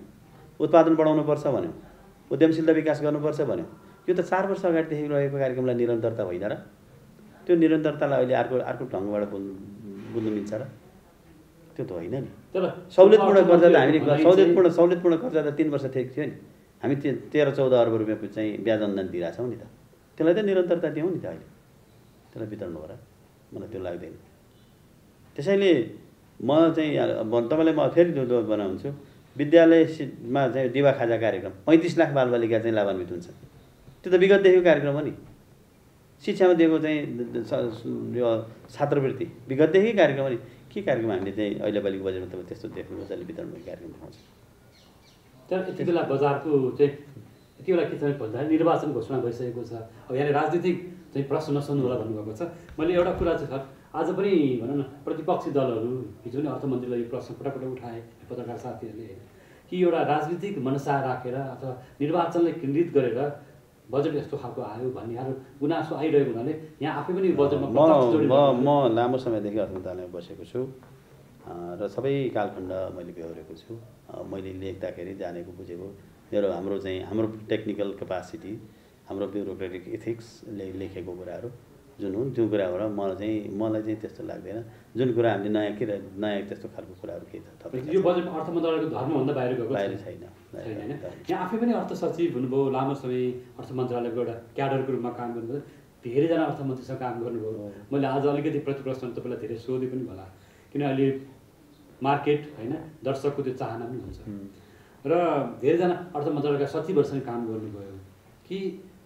उत्पादन बढाउनुपर्छ भन्यौँ, उद्यमशीलता विकास गर्नुपर्छ भन्यौँ। यो त 4 वर्ष अगाडिदेखि रहेको कार्यक्रमलाई निरन्तरता होइन र? त्यो निरन्तरतालाई अहिले अर्को ढङ्गबाट बुझ्नु मिल्छ र? त्यो त होइन नि। सहुलियतपूर्ण कर्जा त हामीले सहुलियतपूर्ण कर्जा त 3 वर्ष थियो नि। हामी 13-14 अर्ब रुपियाँको चाहिँ ब्याज अनुदान दिइरहेछौँ नि त। त्यसलाई त निरन्तरता दियौँ नि त अहिले। त्यसलाई वितरण हो र? मलाई त्यो लाग्दैन। त्यसैले म चाहिँ तपाईँलाई म फेरि बनाउँछु, विद्यालयमा चाहिँ दिवा खाजा कार्यक्रम 35 लाख बालबालिका चाहिँ लाभान्वित हुन्छ। त्यो त विगतदेखिको कार्यक्रम हो नि। शिक्षामा दिएको चाहिँ यो छात्रवृत्ति विगतदेखि कार्यक्रम हो नि। के कार्यक्रम हामीले चाहिँ अहिलेपालिको बजेटमा तपाईँ त्यस्तो देख्नु मजाले वितरण भएको कार्यक्रम देखाउँछ। तर यति बेला बजारको चाहिँ यति बेला के छ भन्दाखेरि निर्वाचन घोषणा भइसकेको छ। अब यहाँ राजनीतिक चाहिँ प्रश्न नसुन्नु होला भन्नुभएको छ। मैले एउटा कुरा चाहिँ सर आज पनि भनौँ न प्रतिपक्षी दलहरू हिजो नै अर्थमन्त्रीलाई यो प्रश्न पटक उठाए पत्रकार साथीहरूले कि एउटा राजनीतिक मनसा राखेर अथवा निर्वाचनलाई केन्द्रित गरेर बजेट यस्तो खालको आयो भन्नेहरू गुनासो आइरहेको हुनाले यहाँ आफै पनि बजेटमा म लामो समयदेखि अर्थ मन्त्रालयमा बसेको छु र सबै कालखण्ड मैले बेहोरेको छु। मैले लेख्दाखेरि जानेको बुझेको हाम्रो टेक्निकल क्यापासिटी, हाम्रो ब्युरोक्रेटिक इथिक्सले लेखेको कुराहरू जुन हुन् त्यो कुराबाट मलाई चाहिँ त्यस्तो लाग्दैन। जुन कुरा हामीले नयाँ त्यस्तो खालको कुराहरू केही छ तपाईँ यो बजेट अर्थ मन्त्रालयको धर्मभन्दा बाहिर गएको बाहिर छैन। यहाँ आफै पनि अर्थ सचिव हुनुभयो, लामो समय अर्थ मन्त्रालयको एउटा क्याडरको रूपमा काम गर्नुभयो, धेरैजना अर्थमन्त्रीसँग काम गर्नुभयो। मैले आज अलिकति प्रतिप्रश्न तपाईँलाई धेरै सोधेँ पनि होला, किन अहिले मार्केट होइन दर्शकको त्यो चाहना पनि हुन्छ र धेरैजना अर्थ मन्त्रालयका सचिवहरूसँग काम गर्नुभयो कि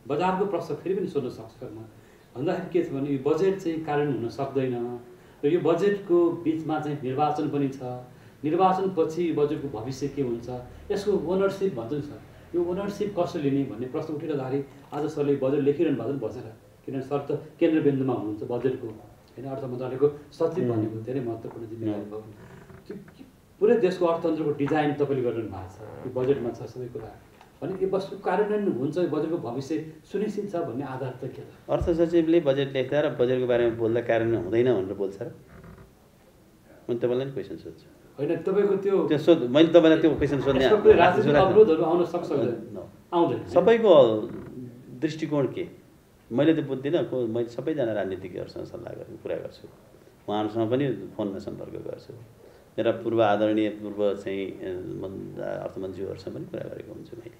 बजारको प्रश्न फेरि पनि सोध्न सक्छु म भन्दाखेरि के छ भने यो बजेट चाहिँ कार्यान्वयन हुन सक्दैन र यो बजेटको बिचमा चाहिँ निर्वाचन पनि छ। निर्वाचनपछि बजेटको भविष्य के हुन्छ, यसको ओनरसिप भन्छ नि सर, यो ओनरसिप कसले लिने भन्ने प्रश्न उठिरहँदाखेरि आज सरले बजेट लेखिरहनु भएको पनि बसेर, किनभने सर त केन्द्रबिन्दुमा हुनुहुन्छ बजेटको होइन, अर्थ मन्त्रालयको सचिव भनेको धेरै महत्त्वपूर्ण जिम्मेवारी भयो। त्यो पुरै देशको अर्थतन्त्रको डिजाइन तपाईँले गरिरहनु भएको छ, यो बजेटमा छ सबै कुरा भने यो वस्तु कार्यान्वयन हुन्छ, बजेटको भविष्य सुनिश्चित छ भन्ने आधार त के छ? अर्थ सचिवले बजेट लेख्दा र बजेटको बारेमा बोल्दा कार्यान्वयन हुँदैन भनेर बोल्छ र? मैले तपाईँलाई नि क्वेसन सोध्छु होइन, तपाईँको त्यो मैले तपाईँलाई त्यो क्वेसन सोध्ने अवरोधहरू आउन सक्छ आउँदैन। सबैको दृष्टिकोण के मैले त बुझ्दिनँ। मैले सबैजना राजनीतिज्ञहरूसँग सल्लाह गरेर कुरा गर्छु, उहाँहरूसँग पनि फोनमा सम्पर्क गर्छु, मेरा आदरणीय चाहिँ अर्थमन्त्रीहरूसँग पनि कुरा गरेको हुन्छु मैले।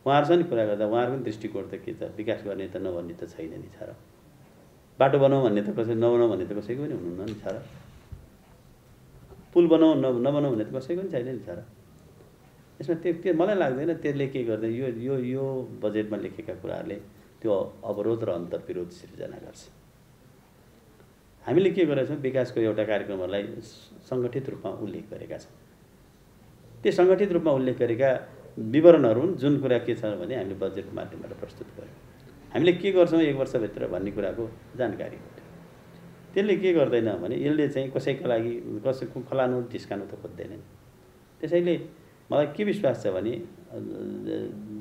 उहाँहरूसँग नि कुरा गर्दा उहाँहरूको दृष्टिकोण त के छ, विकास गर्ने त नभन्ने त छैन नि छ र, बाटो बनाऊ भन्ने त कसै नबनाऊ भन्ने त कसैको पनि हुनुहुन्न नि छ र, पुल बनाऊ नबनाऊ भन्ने त कसैको पनि छैन नि छ र। यसमा त्यो मलाई लाग्दैन त्यसले के गर्दैन, यो बजेटमा लेखेका कुराहरूले त्यो अवरोध र अन्तर्विरोध सिर्जना गर्छ। हामीले के गरेका छौँ, विकासको एउटा कार्यक्रमहरूलाई सङ्गठित रूपमा उल्लेख गरेका छौँ। त्यो सङ्गठित रूपमा उल्लेख गरेका विवरणहरू हुन् जुन कुरा के छ भने हामीले बजेटको माध्यमबाट प्रस्तुत गर्यौँ। हामीले के गर्छौँ 1 वर्षभित्र भन्ने कुराको जानकारी हो। त्यसले के गर्दैन भने यसले चाहिँ कसैको लागि कसैको फलानु ढिस्कानु त खोज्दैन। त्यसैले मलाई के विश्वास छ भने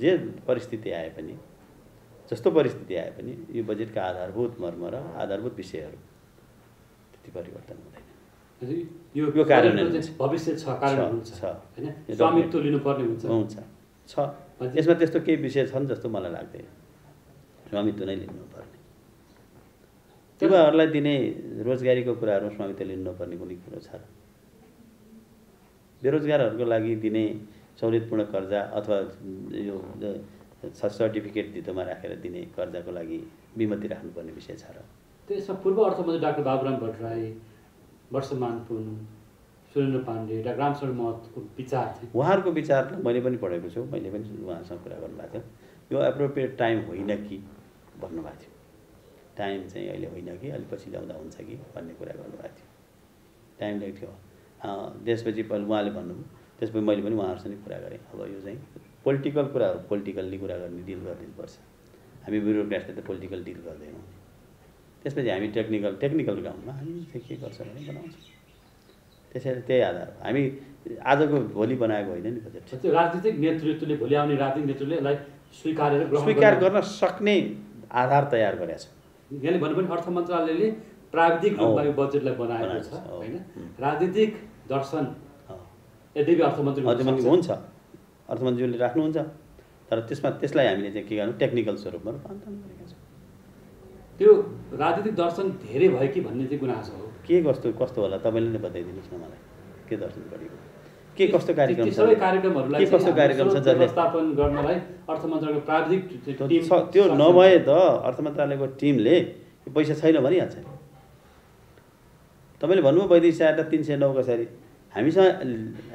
जे परिस्थिति आए पनि, जस्तो परिस्थिति आए पनि यो बजेटका आधारभूत मर्म र आधारभूत विषयहरू त्यति परिवर्तन हुँदैन। यो कार्यान्वयन भविष्य छ, कार्यान्वयन हुन्छ हैन, स्वामित्व लिनुपर्ने हुन्छ छ। यसमा त्यस्तो केही विषय छन् जस्तो मलाई लाग्दैन, स्वामित्व नै लिनुपर्ने। युवाहरूलाई दिने रोजगारीको कुराहरू स्वामित्व लिनु नपर्ने कुनै कुरो छ र? बेरोजगारहरूको लागि दिने सहुलियतपूर्ण कर्जा अथवा यो सर्टिफिकेट धितोमा राखेर दिने कर्जाको लागि बिमती राख्नुपर्ने विषय छ र? त्यसमा पूर्व अर्थमन्त्री डाक्टर बाबुराम भट्टराई, वर्षमान पुन, सुरेन्द्र पाण्डे, राम शरण महतको विचार थियो। उहाँहरूको विचार मैले पनि पढेको छु, मैले पनि उहाँसँग कुरा गर्नुभएको थियो। यो एप्रोप्रिएट टाइम होइन कि भन्नुभएको थियो। टाइम चाहिँ अहिले होइन कि अलि पछि ल्याउँदा हुन्छ कि भन्ने कुरा गर्नुभएको थियो। टाइम ल्याएको थियो। त्यसपछि पहिला उहाँले भन्नुभयो, त्यसपछि मैले पनि उहाँहरूसँग कुरा गरेँ। अब यो चाहिँ पोलिटिकल कुराहरू पोलिटिकल्ली कुरा गर्ने डिल गरिदिनुपर्छ। हामी ब्युरोक्रेट्सले त पोलिटिकल डिल गर्दैनौँ। त्यसपछि हामी टेक्निकल ग्राउन्डमा हामी चाहिँ के गर्छ भने बनाउँछौँ। त्यसैले त्यही आधार हो। हामी आजको भोलि बनाएको होइन नि बजेट। त्यो राजनीतिक नेतृत्वले भोलि आउने राजनीतिक नेतृत्वले यसलाई स्वीकार गर्न सक्ने आधार तयार गरेको छ। यहाँले भन्नु पनि अर्थ मन्त्रालयले प्राविधिक रूपमा यो बजेटलाई बनाएको छ होइन। राजनीतिक दर्शन यद्यपि अर्थमन्त्री हुन्छ, अर्थमन्त्रीले राख्नुहुन्छ, तर त्यसलाई हामीले चाहिँ के गर्नु टेक्निकल स्वरूपमा रूपान्तरण गरेका छौँ। त्यो राजनीतिक दर्शन धेरै भयो कि भन्ने चाहिँ गुनासो हो। के कस्तो होला तपाईँले नै बताइदिनुहोस् न मलाई, के दर्शन बढेको, के कस्तो कार्यक्रम छ, सबै कार्यक्रमहरूलाई के कस्तो कार्यक्रम छ जसले व्यवस्थापन गर्नलाई अर्थ मन्त्रालयको प्राविधिक टिम त्यो नभए त अर्थ मन्त्रालयको टिमले पैसा छैन भनिहाल्छ। तपाईँले भन्नुभयो वैदेशिक सहायता 309 कसरी, हामीसँग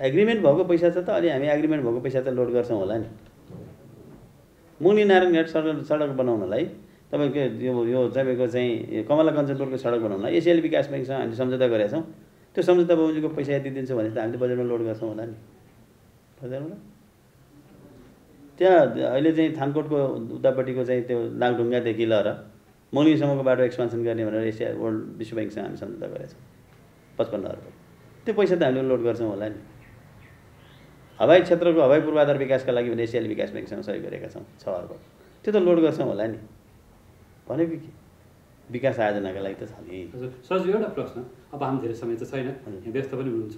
एग्रिमेन्ट भएको पैसा छ त, अनि हामी एग्रिमेन्ट भएको पैसा त लोड गर्छौँ होला नि। मुनि नारायण घाट सडक बनाउनलाई तपाईँको यो तपाईँको चाहिँ कमला कञ्चनपुरको सडक बनाउनलाई एसियाली विकास ब्याङ्कसँग हामीले सम्झौता गरेका छौँ। त्यो सम्झौता बमोजिमको पैसा यति दिन्छ भने त हामीले बजेटमा लोड गर्छौँ होला नि। बजेटमा त्यहाँ अहिले चाहिँ थानकोटको उतापट्टिको चाहिँ त्यो नागढुङ्गादेखि लिएर मङ्गलिङसम्मको बाटो एक्सपान्सन गर्ने भनेर एसिया वर्ल्ड विश्व ब्याङ्कसँग हामी सम्झौता गरेका छौँ 55 अर्ब। त्यो पैसा त हामीले लोड गर्छौँ होला नि। हवाई क्षेत्रको हवाई पूर्वाधार विकासका लागि भने एसियाली विकास ब्याङ्कसँग सहयोग गरेका छौँ 6 अर्ब, त्यो त लोड गर्छौँ होला नि। भनेको के विकास आयोजनाका लागि त छ नि। सरजी एउटा प्रश्न, अब हामी धेरै समय त छैन, यहाँ व्यस्त पनि हुनुहुन्छ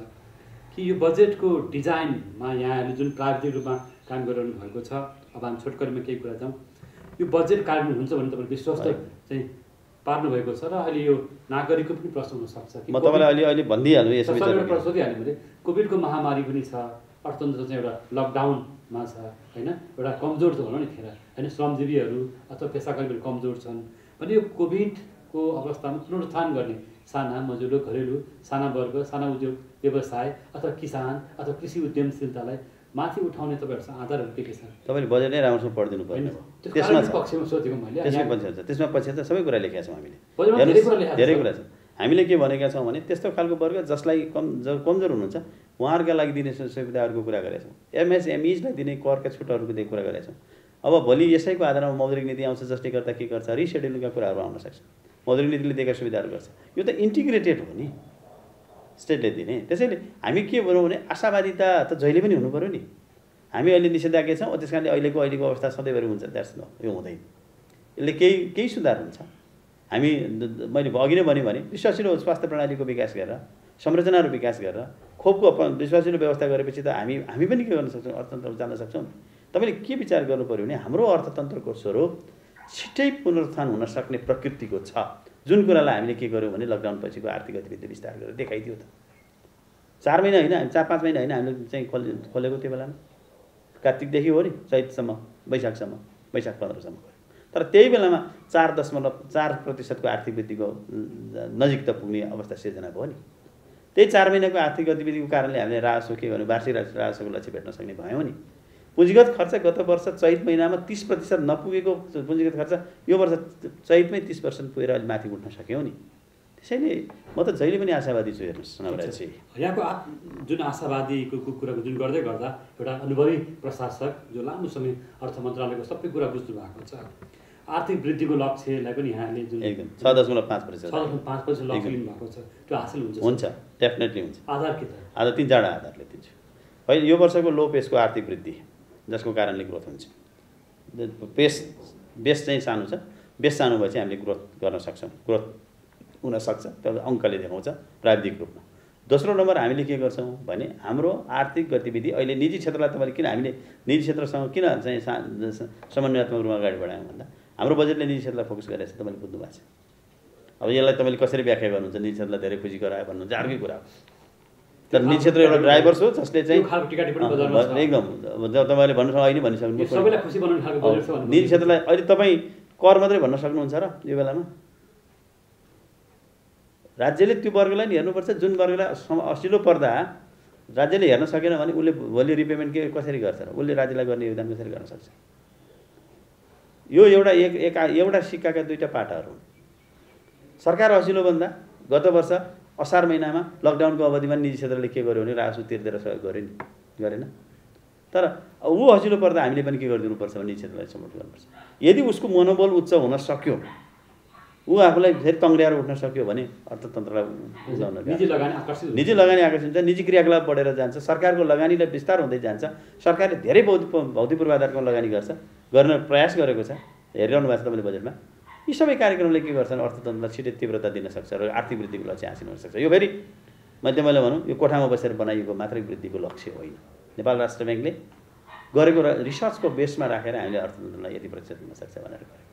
कि यो बजेटको डिजाइनमा यहाँहरूले जुन प्राविधिक रूपमा काम गरिरहनु भएको छ, अब हामी छोटकरीमा केही कुरा जाउँ, यो बजेट कार्यान्वयन हुन्छ भने तपाईँले विश्वस्त चाहिँ पार्नु भएको छ र अहिले यो नागरिकको पनि प्रश्न हुनसक्छ कि म तपाईँलाई अहिले भनिदिइहाल्नु यसो एउटा प्रश्न सोधिहाल्नु भने कोभिडको महामारी पनि छ, अर्थतन्त्र चाहिँ एउटा लकडाउनमा छ होइन, एउटा कमजोर छ भनौँ न खेर होइन, श्रमजीवीहरू अथवा पेसाकर्मीहरू कमजोर छन् भने यो कोभिडको अवस्थामा पुनरुत्थान गर्ने साना मजुरो घरेलु साना वर्ग साना उद्योग व्यवसाय अथवा किसान अथवा कृषि उद्यमशीलतालाई माथि उठाउने तपाईँहरूसँग आधारहरू के छन्? तपाईँले बजेट नै राम्रोसँग पढिदिनु पर्ने हो। त्यसमा पक्षमा सोधेको मैले, त्यसमा पछि त सबै कुरा लेखेका छौँ हामीले, धेरै कुरा छ। हामीले के भनेका छौँ भने त्यस्तो खालको वर्ग जसलाई कमजोर हुनुहुन्छ उहाँहरूका लागि दिने सुविधाहरूको कुरा गरेका छौँ। एमएसएमइजलाई दिने करका छुटहरूको कुरा गरेका छौँ। अब भोलि यसैको आधारमा मौद्रिक नीति आउँछ जसले गर्दा के गर्छ रिसेड्युलिङका कुराहरू आउन सक्छ। मौद्रिक नीतिले दिएका सुविधाहरू गर्छ, यो त इन्टिग्रेटेड हो नि स्टेटले दिने। त्यसैले हामी के भनौँ भने आशावादिता त जहिले पनि हुनु पऱ्यो नि। हामी अहिले निषेधाज्ञा छौँ, त्यस कारणले अहिलेको अवस्था सधैँभरि हुन्छ द्याट्स नो, यो हुँदैन। यसले केही सुधार हुन्छ। हामी मैले अघि नै भने विश्वासिलो स्वास्थ्य प्रणालीको विकास गरेर संरचनाहरू विकास गरेर खोपको विश्वासिलो व्यवस्था गरेपछि त हामी पनि के गर्न सक्छौँ, अर्थतन्त्र जान सक्छौँ। तपाईँले के विचार गर्नु पऱ्यो भने हाम्रो अर्थतन्त्रको स्वरूप छिट्टै पुनरुत्थान हुन सक्ने प्रकृतिको छ, जुन कुरालाई हामीले के गर्यौँ भने लकडाउन पछिको आर्थिक गतिविधि विस्तार गरेर देखाइदियो त। 4 महिना होइन, 4-5 महिना होइन हामीले चाहिँ खोलेको त्यो बेलामा, कार्तिकदेखि हो नि चैतसम्म, वैशाखसम्म, वैशाख 15सम्म। तर त्यही बेलामा 4.4% आर्थिक वृद्धिको नजिक त पुग्ने अवस्था सिर्जना भयो नि। त्यही 4 महिनाको आर्थिक गतिविधिको कारणले हामीले राजस्व के गर्नु वार्षिक राजस्वको लक्ष्य भेट्न सक्ने भयौँ नि। पुँजीगत खर्च गत वर्ष चैत महिनामा 30% नपुगेको पुँजीगत खर्च यो वर्ष चैतमै 30% पुगेर अहिले माथि उठ्न सक्यौँ नि। त्यसैले म त जहिले पनि आशावादी छु। हेर्नुहोस् नवराजी, यहाँको जुन आशावादीको कुराको जुन गर्दै गर्दा एउटा अनुभवी प्रशासक जो लामो समय अर्थ मन्त्रालयको सबै कुरा बुझ्नु भएको छ, आर्थिक वृद्धिको लक्ष्यलाई पनि यहाँले जुन एकदम 6.5% लक्ष्य लिनुभएको छ त्यो हासिल हुन्छ, डेफिनेटली हुन्छ। आधार के त? आधार 3-4 आधारले दिन्छु। पहिलो यो वर्षको लो पेसको आर्थिक वृद्धि जसको कारणले ग्रोथ हुन्छ। बेस चाहिँ सानो छ, बेस सानो भए चाहिँ हामीले ग्रोथ गर्न सक्छौँ, ग्रोथ हुनसक्छ, त्यो अङ्कले देखाउँछ प्राविधिक रूपमा। दोस्रो नम्बर हामीले के गर्छौँ भने हाम्रो आर्थिक गतिविधि अहिले निजी क्षेत्रलाई तपाईँले किन हामीले निजी क्षेत्रसँग किन चाहिँ समन्वयात्मक रूपमा अगाडि बढायौँ भन्दा हाम्रो बजेटले निजी क्षेत्रलाई फोकस गरेको छ, तपाईँले बुझ्नु भएको छ। अब यसलाई तपाईँले कसरी व्याख्या गर्नुहुन्छ, निजी क्षेत्रलाई धेरै खुसी गरायो भन्नुहुन्छ अर्कै कुरा हो। तर निजी क्षेत्र एउटा ड्राइभर हो जसले चाहिँ एकदम जब तपाईँले भन्नु अहिले भनिसक्नु निजी क्षेत्रलाई अहिले तपाईँ कर मात्रै भन्न सक्नुहुन्छ र यो बेलामा राज्यले त्यो वर्गलाई नि हेर्नुपर्छ जुन वर्गलाई असिलो पर्दा राज्यले हेर्न सकेन भने उसले भोलि रिपेमेन्ट के कसरी गर्छ र उसले राज्यलाई गर्ने योगदान कसरी गर्न सक्छ। यो एउटा सिक्काका दुईटा पाटाहरू। सरकार असिलो भन्दा गत वर्ष असार महिनामा लकडाउनको अवधिमा निजी क्षेत्रले के गर्यो भने राजस्व तिर्देर सहयोग गर्यो नि, गरेन। तर ऊ हजिलो पर्दा हामीले पनि के गरिदिनुपर्छ भने क्षेत्रलाई सपोर्ट गर्नुपर्छ। यदि उसको मनोबल उच्च हुन सक्यो, ऊ आफूलाई फेरि तङ्ग्र्याएर उठ्न सक्यो भने अर्थतन्त्रलाई उदाउन निजी लगानी आकर्षित हुन्छ, निजी क्रियाकलाप बढेर जान्छ, सरकारको लगानीलाई विस्तार हुँदै जान्छ। सरकारले धेरै भौतिक पूर्वाधारको लगानी गर्न प्रयास गरेको छ, हेरिरहनु भएको छ तपाईँले बजेटमा। यी सबै कार्यक्रमले के गर्छन्, अर्थतन्त्रलाई छिटै तीव्रता दिन सक्छ र आर्थिक वृद्धिको लक्ष्य हासिल हुन सक्छ। यो फेरि मैले भनौँ यो कोठामा बसेर बनाइएको मात्रै वृद्धिको लक्ष्य होइन। नेपाल राष्ट्र ब्याङ्कले गरेको रिसर्चको बेसमा राखेर हामीले अर्थतन्त्रलाई यति प्रतिशत दिन सक्छ भनेर गरेको।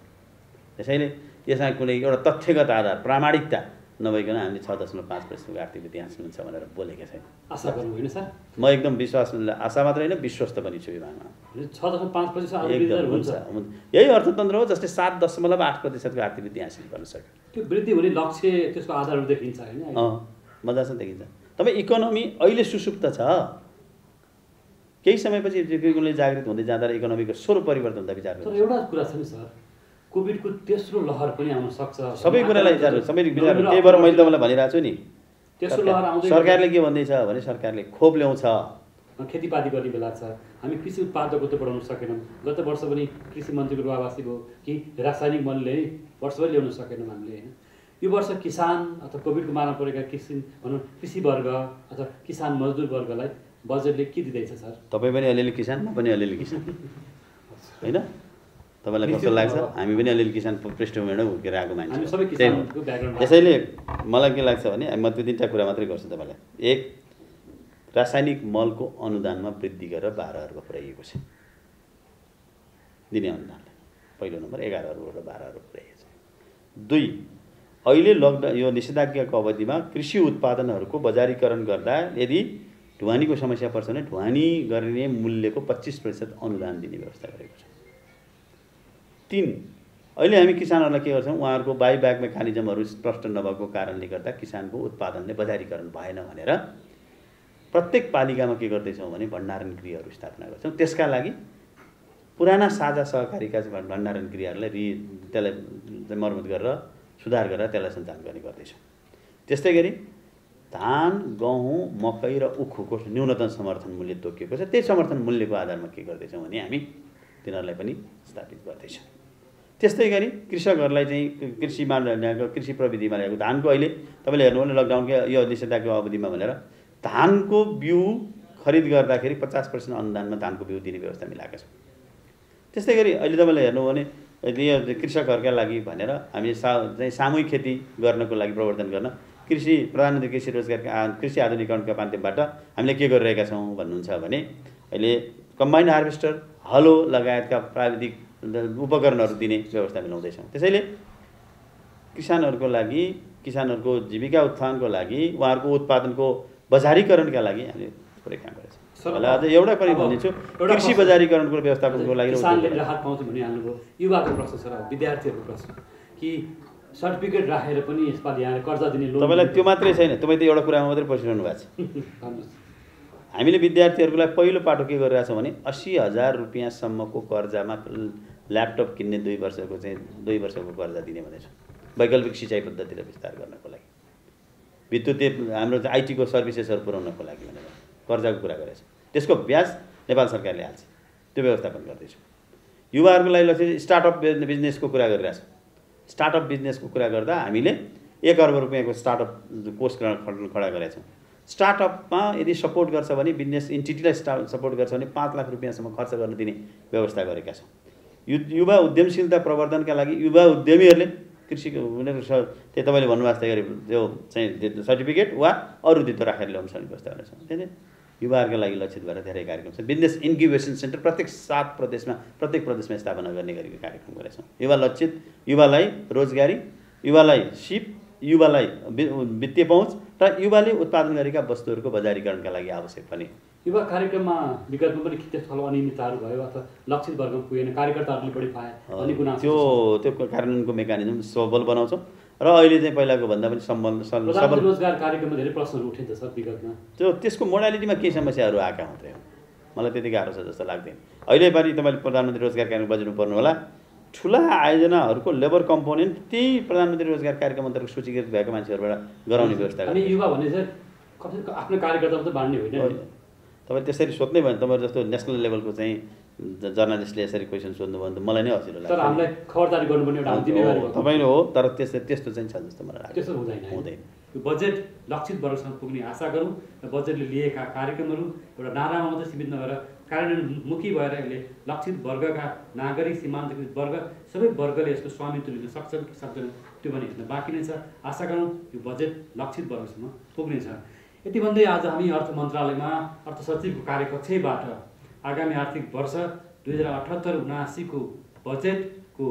त्यसैले यसमा कुनै एउटा तथ्यगत आधार प्रामाणिकता नभइकन हामीले 6.5% आर्थिक वृद्धि हासिल हुन्छ भनेर बोलेका छैन। आशा गर्नु होइन सर, म एकदम विश्वास, आशा मात्र होइन विश्वस्त पनि छु यो बारेमा। 6.5% हुन्छ। यही अर्थतन्त्र हो जसले 7.8% आर्थिक वृद्धि हासिल गर्न सक्यो। त्यो वृद्धि हुने लक्ष्य त्यसको आधारहरू देखिन्छ होइन? मजासँग देखिन्छ। तपाईँ इकोनोमी अहिले सुसुप्त छ, केही समयपछि जागृत हुँदै जाँदा इकोनोमीको स्वरूप परिवर्तन हुँदा विचार गर्छ। तर एउटा कुरा छ नि सर, कोभिडको तेस्रो लहर पनि आउन सक्छ। सबै कुरालाई विचार त्यही भएर मैले तपाईँलाई भनिरहेको छु नि, तेस्रो लहर आउँदै सरकारले के भन्दैछ भने सरकारले खोप ल्याउँछ। खेतीपाती गर्ने बेला छ, हामी कृषि उत्पादकता बढाउन सकेनौँ। गत वर्ष पनि कृषि मन्त्रीको रुवावासी भयो कि रासायनिक मलले वर्षभरि ल्याउन सकेनौँ हामीले होइन। यो वर्ष किसान अथवा कोभिडको मारमा परेका कृषि वर्ग अथवा किसान मजदुर वर्गलाई बजेटले के दिँदैछ सर? तपाईँ पनि अलिअलि किसान, म पनि अलिअलि किसान होइन? तपाईँलाई कस्तो लाग्छ? हामी पनि अलिअलि किसान पृष्ठभूमिबाट हुर्केर आएको मान्छे। त्यसैले मलाई के लाग्छ भने म त्यो 3टा कुरा मात्रै गर्छु तपाईँलाई। एक, रासायनिक मलको अनुदानमा वृद्धि गरेर 12 अर्ब पुर्याइएको छ दिने अनुदानलाई। पहिलो नम्बर 11 अर्बबाट 12 अर्ब पुर्याइएको छ। 2, अहिले लकडाउन यो निषेधाज्ञाको अवधिमा कृषि उत्पादनहरूको बजारीकरण गर्दा यदि ढुवानीको समस्या पर्छ भने ढुवानी गर्ने मूल्यको 25% अनुदान दिने व्यवस्था गरेको छ। 3, अहिले हामी किसानहरूलाई के गर्छौँ, उहाँहरूको बाइब्याक मेकानिजमहरू स्पष्ट नभएको कारणले गर्दा किसानको उत्पादनले बजारीकरण भएन भनेर प्रत्येक पालिकामा के गर्दैछौँ भने भण्डारण गृहहरू स्थापना गर्छौँ। त्यसका लागि पुराना साझा सहकारीका भण्डारण गृहहरूलाई त्यसलाई मर्मत गरेर सुधार गरेर त्यसलाई सञ्चालन गर्ने गर्दैछौँ। त्यस्तै गरी धान, गहुँ, मकै र उखुको न्यूनतम समर्थन मूल्य तोकिएको छ। त्यही समर्थन मूल्यको आधारमा के गर्दैछौँ भने हामी तिनीहरूलाई पनि स्थापित गर्दैछौँ। त्यस्तै गरी कृषकहरूलाई चाहिँ कृषिमा ल्याएको कृषि प्रविधिमा ल्याएको धानको अहिले तपाईँले हेर्नु भने लकडाउनको यो निषेधाज्ञाको अवधिमा भनेर धानको बिउ खरिद गर्दाखेरि 50% अनुदानमा धानको बिउ दिने व्यवस्था मिलाएका छौँ। त्यस्तै गरी अहिले तपाईँले हेर्नु भने यो कृषकहरूका लागि भनेर हामी चाहिँ सामूहिक खेती गर्नको लागि प्रवर्धन गर्न प्रधानमन्त्री कृषि रोजगार कृषि आधुनिकीकरणका माध्यमबाट हामीले के गरिरहेका छौँ भन्नुहुन्छ भने अहिले कम्बाइन्ड हार्भेस्टर, हलो लगायतका प्राविधिक उपकरणहरू दिने व्यवस्था मिलाउँदैछौँ। त्यसैले किसानहरूको लागि, किसानहरूको जीविका उत्थानको लागि, उहाँहरूको उत्पादनको बजारीकरणका लागि हामीले पुरै काम गरेछौँ। होला अझ एउटा पनि भनिदिन्छु, कृषि बजारीकरणको व्यवस्थापनको लागि किसानले राहत पाउँछ भनिहाल्नुभयो। युवाको प्रश्न छ र विद्यार्थीहरूको प्रश्न कि सर्टिफिकेट राखेर पनि यसपालि यहाँ कर्जा दिने लोन। तपाईँलाई त्यो मात्रै छैन, तपाईँ त एउटा कुरामा मात्रै परिरहनु भएको छ। हामीले विद्यार्थीहरूको लागि पहिलो पाटो के गरिरहेछौँ भने 80,000 रुपियाँसम्मको कर्जामा ल्यापटप किन्ने 2 वर्षको कर्जा दिने भनेछौँ, वैकल्पिक सिँचाइ पद्धतिलाई विस्तार गर्नको लागि, विद्युतीय हाम्रो आइटीको सर्भिसेसहरू पुर्याउनको लागि भनेर कर्जाको कुरा गरेछ। त्यसको ब्याज नेपाल सरकारले हाल्छ, त्यो व्यवस्थापन गर्दैछौँ। युवाहरूको लागि लक्ष्य स्टार्टअप बिजनेसको कुरा गरिरहेछौँ। स्टार्टअप बिजनेसको कुरा गर्दा हामीले 1 अर्ब रुपियाँको स्टार्टअप कोष खडा गरेका छौँ। स्टार्टअपमा यदि सपोर्ट गर्छ भने बिजनेस इन्टिटीलाई सपोर्ट गर्छ भने 5 लाख रुपियाँसम्म खर्च गर्न दिने व्यवस्था गरेका छौँ। युवा उद्यमशीलता प्रवर्धनका लागि युवा उद्यमीहरूले कृषिको उनीहरू त्यही तपाईँले भन्नुभएको गरी त्यो चाहिँ सर्टिफिकेट वा अरू दितो राखेर ल्याउन सक्ने व्यवस्था गरेका छौँ। त्यसले युवाहरूका लागि लक्षित भएर धेरै कार्यक्रम छ। बिजनेस इन्क्युबेसन सेन्टर प्रत्येक 7 प्रदेशमा स्थापना गर्ने गरेको कार्यक्रम गरेका छौँ। युवा लक्षित, युवालाई रोजगारी, युवालाई सिप, युवालाई वित्तीय पहुँच र युवाले उत्पादन गरेका वस्तुहरूको बजारीकरणका लागि आवश्यक पनि। युवा कार्यक्रममा विगतमा पनि त्यस्तो खालको अनियमितताहरू भयो अथवा लक्षित वर्गमा पुगेन, कार्यकर्ताहरूले बढी पाए अनि गुनासो त्यो कानुनको मेकानिजम सबल बनाउँछौँ र अहिले चाहिँ पहिलाको भन्दा पनि सबल रोजगार कार्यक्रममा धेरै प्रश्नहरू उठे त सर विगतमा। त्यसको मोडालिटीमा केही समस्याहरू आएका मात्रै हो, मलाई त्यति गाह्रो छ जस्तो लाग्दैन। अहिले पनि तपाईँले प्रधानमन्त्री रोजगार कार्यक्रम बजाउनु पर्नु होला, ठुला आयोजनाहरूको लेबर कम्पोनेन्ट त्यही प्रधानमन्त्री रोजगार कार्यक्रम अन्तर्गत सूचीकृत भएको मान्छेहरूबाट गराउने व्यवस्था गर्ने। युवा भने चाहिँ आफ्नो कार्यकर्ता मात्रै बाँड्ने होइन, तपाईँ त्यसरी सोध्नै भयो भने तपाईँहरू जस्तो नेसनल लेभलको चाहिँ जर्नलिस्टले यसरी क्वेसन सोध्नु भयो भने मलाई नै असिलो लाग्छ। तर हामीलाई खबरदारी गर्नुपर्ने एउटा जिम्मेवारी हो। तपाईँ हो, तर त्यस्तो चाहिँ छ जस्तो मलाई लाग्छ। त्यस्तो हुँदैन। यो बजेट लक्षित वर्गसम्म पुग्ने आशा गरौँ र बजेटले लिएका कार्यक्रमहरू एउटा नारामा मात्रै सीमित नभएर कार्यान्वयनमुखी भएर यसले लक्षित वर्गका नागरिक, सीमान्तकृत वर्ग सबै वर्गले यसको स्वामित्व लिन सक्छन् कि सक्दैनन् त्यो पनि हेर्न बाँकी नै छ। आशा गरौँ यो बजेट लक्षित वर्गसम्म पुग्नेछ। यति भन्दै आज हामी अर्थ मन्त्रालयमा अर्थ सचिवको कार्यकक्षबाट आगामी आर्थिक वर्ष 2078-79 को बजेटको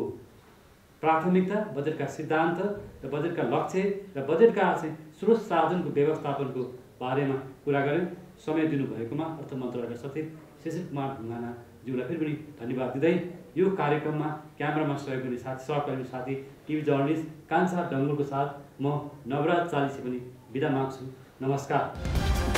प्राथमिकता, बजेटका सिद्धान्त र बजेटका लक्ष्य र बजेटका चाहिँ स्रोत साधनको व्यवस्थापनको बारेमा कुरा गऱ्यौँ। समय दिनुभएकोमा अर्थ मन्त्रालयका सचिव शिशिर कुमार ढुङ्गानाज्यूलाई फेरि पनि धन्यवाद दिँदै यो कार्यक्रममा क्यामेरामा सहयोग गर्ने सहकर्मी साथी टिभी जर्नलिस्ट कान्छा डङ्गुलको साथ म नवराज चालिसे पनि बिदा माग्छु। नमस्कार।